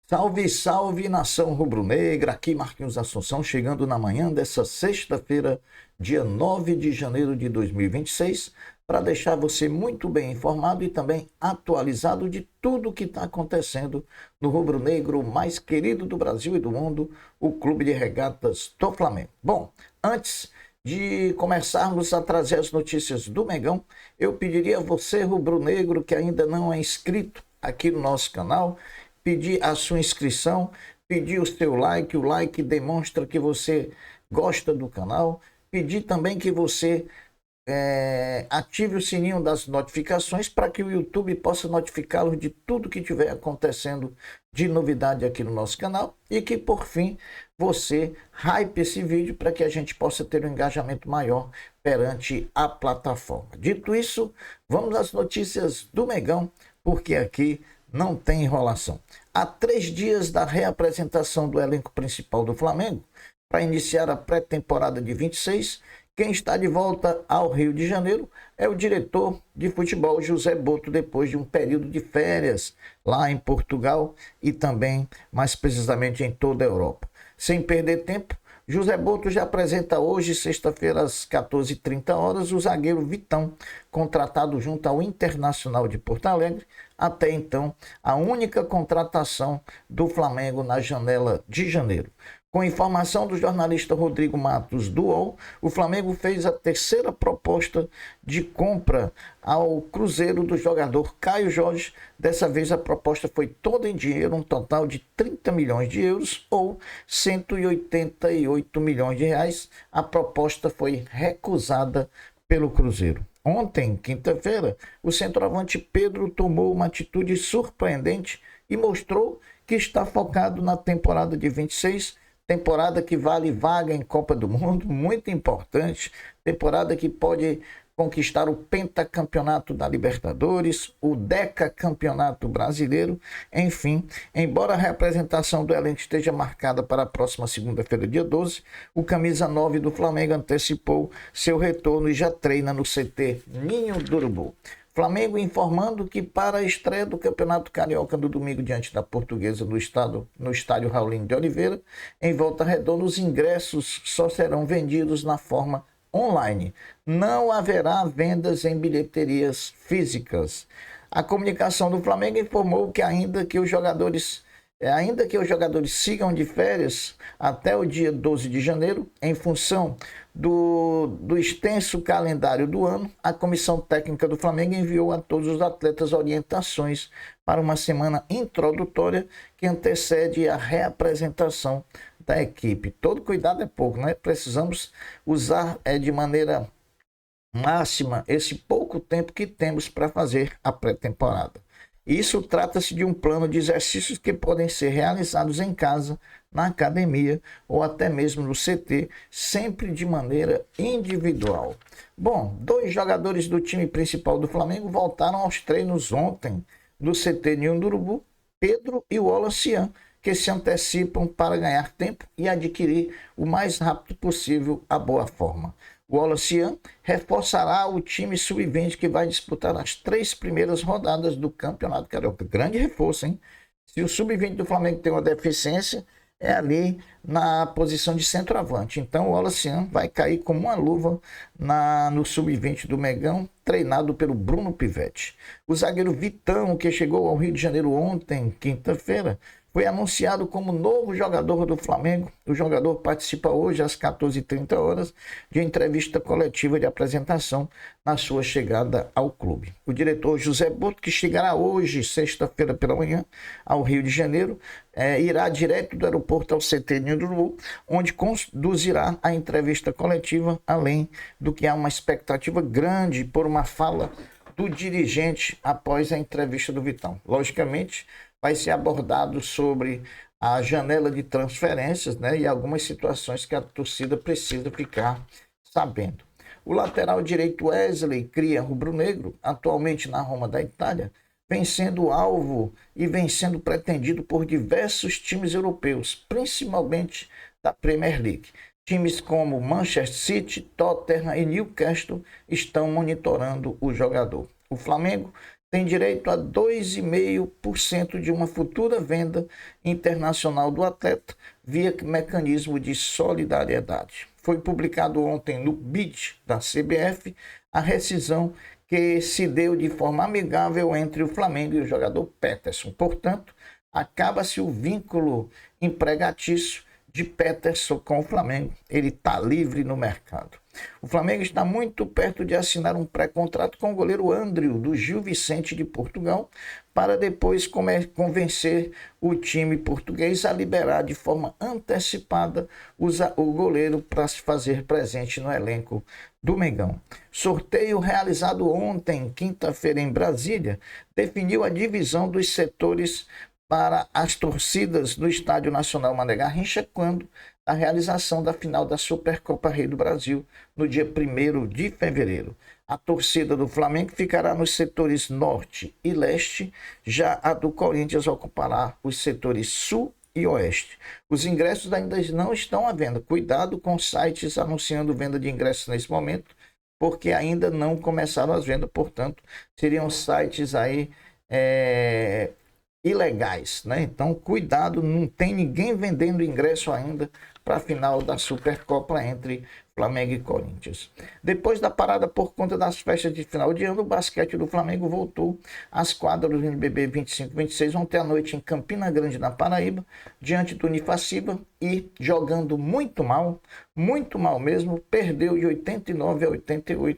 Salve, salve, nação rubro-negra, aqui Marquinhos Assunção, chegando na manhã dessa sexta-feira, dia 9 de janeiro de 2026, para deixar você muito bem informado e também atualizado de tudo o que está acontecendo no rubro-negro mais querido do Brasil e do mundo, o Clube de Regatas do Flamengo. Bom, antes de começarmos a trazer as notícias do Mengão, eu pediria a você, rubro-negro, que ainda não é inscrito aqui no nosso canal, pedir a sua inscrição, pedir o seu like. O like demonstra que você gosta do canal. Pedir também que você ative o sininho das notificações para que o YouTube possa notificá-los de tudo que estiver acontecendo de novidade aqui no nosso canal. E que, por fim, você hype esse vídeo para que a gente possa ter um engajamento maior perante a plataforma. Dito isso, vamos às notícias do Mengão, porque aqui não tem enrolação. Há 3 dias da reapresentação do elenco principal do Flamengo, para iniciar a pré-temporada de 26, quem está de volta ao Rio de Janeiro é o diretor de futebol José Boto, depois de um período de férias lá em Portugal e também, mais precisamente, em toda a Europa. Sem perder tempo, José Boto já apresenta hoje, sexta-feira, às 14h30, o zagueiro Vitão, contratado junto ao Internacional de Porto Alegre, até então a única contratação do Flamengo na janela de janeiro. Com informação do jornalista Rodrigo Matos do UOL, o Flamengo fez a terceira proposta de compra ao Cruzeiro do jogador Caio Jorge. Dessa vez a proposta foi toda em dinheiro, um total de 30 milhões de euros ou 188 milhões de reais. A proposta foi recusada pelo Cruzeiro. Ontem, quinta-feira, o centroavante Pedro tomou uma atitude surpreendente e mostrou que está focado na temporada de 26, temporada que vale vaga em Copa do Mundo, muito importante, temporada que pode conquistar o pentacampeonato da Libertadores, o decacampeonato brasileiro, enfim. Embora a representação do elenco esteja marcada para a próxima segunda-feira, dia 12, o camisa 9 do Flamengo antecipou seu retorno e já treina no CT Ninho do Urubu. Flamengo informando que para a estreia do Campeonato Carioca no domingo diante da Portuguesa no estádio Raulino de Oliveira, em Volta Redonda, os ingressos só serão vendidos na forma online. Não haverá vendas em bilheterias físicas. A comunicação do Flamengo informou que ainda que os jogadores sigam de férias até o dia 12 de janeiro, em função do extenso calendário do ano, a comissão técnica do Flamengo enviou a todos os atletas orientações para uma semana introdutória que antecede a reapresentação da equipe. Todo cuidado é pouco, né? Precisamos usar de maneira máxima esse pouco tempo que temos para fazer a pré-temporada. Isso trata-se de um plano de exercícios que podem ser realizados em casa, na academia ou até mesmo no CT, sempre de maneira individual. Bom, 2 jogadores do time principal do Flamengo voltaram aos treinos ontem no CT Ninho do Urubu, Pedro e o Wallace, que se antecipam para ganhar tempo e adquirir o mais rápido possível a boa forma. O Wallace reforçará o time sub-20 que vai disputar as 3 primeiras rodadas do Campeonato Carioca. Grande reforço, hein? Se o sub-20 do Flamengo tem uma deficiência, é ali na posição de centroavante. Então o Wallace vai cair como uma luva no sub-20 do Mengão, treinado pelo Bruno Pivetti. O zagueiro Vitão, que chegou ao Rio de Janeiro ontem, quinta-feira, foi anunciado como novo jogador do Flamengo. O jogador participa hoje às 14h30 de entrevista coletiva de apresentação na sua chegada ao clube. O diretor José Boto, que chegará hoje, sexta-feira pela manhã, ao Rio de Janeiro, irá direto do aeroporto ao CT Ninho do Urubu, onde conduzirá a entrevista coletiva, além do que há uma expectativa grande por uma fala do dirigente após a entrevista do Vitão. Logicamente, vai ser abordado sobre a janela de transferências, né, e algumas situações que a torcida precisa ficar sabendo. O lateral direito Wesley Cria rubro-negro, atualmente na Roma da Itália, vem sendo alvo e vem sendo pretendido por diversos times europeus, principalmente da Premier League. Times como Manchester City, Tottenham e Newcastle estão monitorando o jogador. O Flamengo tem direito a 2,5% de uma futura venda internacional do atleta via mecanismo de solidariedade. Foi publicado ontem no BID da CBF a rescisão que se deu de forma amigável entre o Flamengo e o jogador Peterson. Portanto, acaba-se o vínculo empregatício de Peterson com o Flamengo. Ele está livre no mercado. O Flamengo está muito perto de assinar um pré-contrato com o goleiro Andreu, do Gil Vicente de Portugal, para depois convencer o time português a liberar de forma antecipada o goleiro para se fazer presente no elenco do Mengão. Sorteio realizado ontem, quinta-feira, em Brasília, definiu a divisão dos setores para as torcidas no Estádio Nacional Mané Garrincha quando a realização da final da Supercopa Rei do Brasil no dia 1º de fevereiro. A torcida do Flamengo ficará nos setores norte e leste, já a do Corinthians ocupará os setores sul e oeste. Os ingressos ainda não estão à venda. Cuidado com sites anunciando venda de ingressos nesse momento, porque ainda não começaram as vendas, portanto, seriam sites aí ilegais, né? Então, cuidado, não tem ninguém vendendo ingresso ainda para a final da Supercopa entre Flamengo e Corinthians. Depois da parada por conta das festas de final de ano, o basquete do Flamengo voltou às quadras do NBB 25-26 ontem à noite em Campina Grande, na Paraíba, diante do Unifaciba e jogando muito mal mesmo, perdeu de 89-88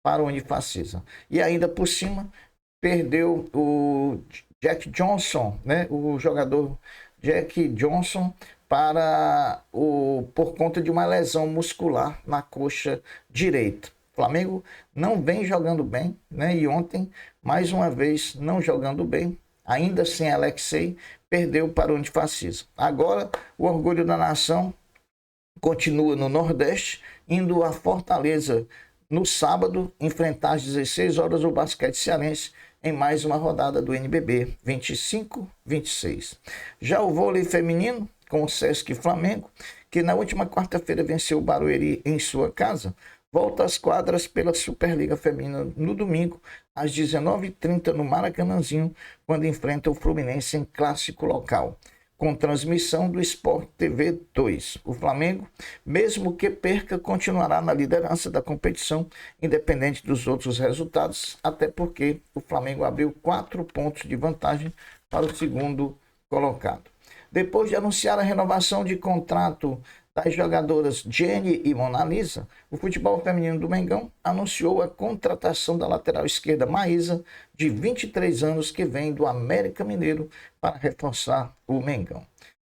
para o Unifacisa. E ainda por cima, perdeu o Jack Johnson, né? O jogador Jack Johnson por conta de uma lesão muscular na coxa direita. O Flamengo não vem jogando bem, né? E ontem, mais uma vez, não jogando bem, ainda sem Alexei, perdeu para o Unifacisa. Agora, o orgulho da nação continua no Nordeste, indo a Fortaleza no sábado, enfrentar às 16 horas o basquete cearense, em mais uma rodada do NBB 25-26. Já o vôlei feminino, com o Sesc Flamengo, que na última quarta-feira venceu o Barueri em sua casa, volta às quadras pela Superliga Feminina no domingo, às 19h30 no Maracanãzinho, quando enfrenta o Fluminense em clássico local, com transmissão do Sport TV 2. O Flamengo, mesmo que perca, continuará na liderança da competição, independente dos outros resultados, até porque o Flamengo abriu 4 pontos de vantagem para o segundo colocado. Depois de anunciar a renovação de contrato das jogadoras Jenny e Mona Lisa, o futebol feminino do Mengão anunciou a contratação da lateral esquerda Maísa, de 23 anos, que vem do América Mineiro para reforçar o Mengão.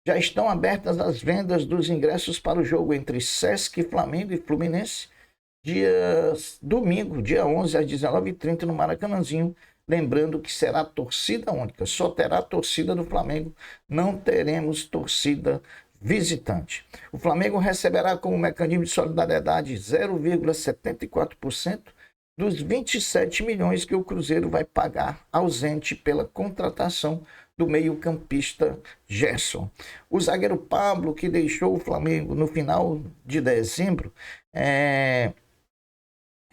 Já estão abertas as vendas dos ingressos para o jogo entre Sesc, Flamengo e Fluminense, domingo, dia 11, às 19h30 no Maracanãzinho. Lembrando que será torcida única, só terá torcida do Flamengo, não teremos torcida visitante. O Flamengo receberá como mecanismo de solidariedade 0,74% dos 27 milhões que o Cruzeiro vai pagar ausente pela contratação do meio-campista Gerson. O zagueiro Pablo, que deixou o Flamengo no final de dezembro,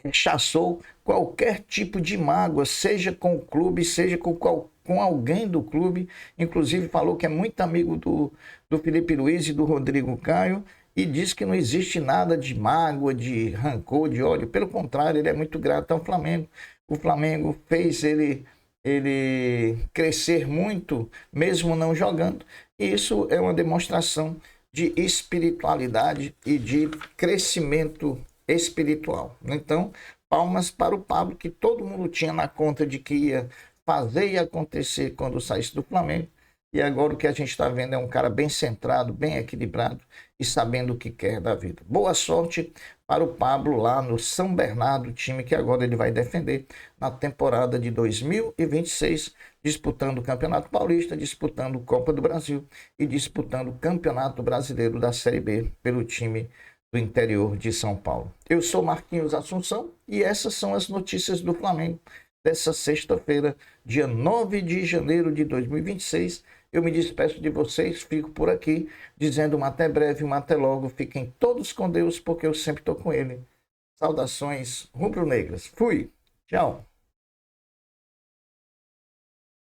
rechaçou qualquer tipo de mágoa, seja com o clube, seja com alguém do clube. Inclusive falou que é muito amigo do Felipe Luiz e do Rodrigo Caio, e diz que não existe nada de mágoa, de rancor, de ódio. Pelo contrário, ele é muito grato ao Flamengo. O Flamengo fez ele crescer muito, mesmo não jogando. E isso é uma demonstração de espiritualidade e de crescimento espiritual. Então, palmas para o Pablo, que todo mundo tinha na conta de que ia fazer e acontecer quando saísse do Flamengo. E agora o que a gente está vendo é um cara bem centrado, bem equilibrado e sabendo o que quer da vida. Boa sorte para o Pablo lá no São Bernardo, time que agora ele vai defender na temporada de 2026, disputando o Campeonato Paulista, disputando Copa do Brasil e disputando o Campeonato Brasileiro da Série B pelo time do interior de São Paulo. Eu sou Marquinhos Assunção e essas são as notícias do Flamengo dessa sexta-feira, dia 9 de janeiro de 2026. Eu me despeço de vocês, fico por aqui, dizendo um até breve, um até logo. Fiquem todos com Deus, porque eu sempre estou com Ele. Saudações rubro-negras. Fui. Tchau.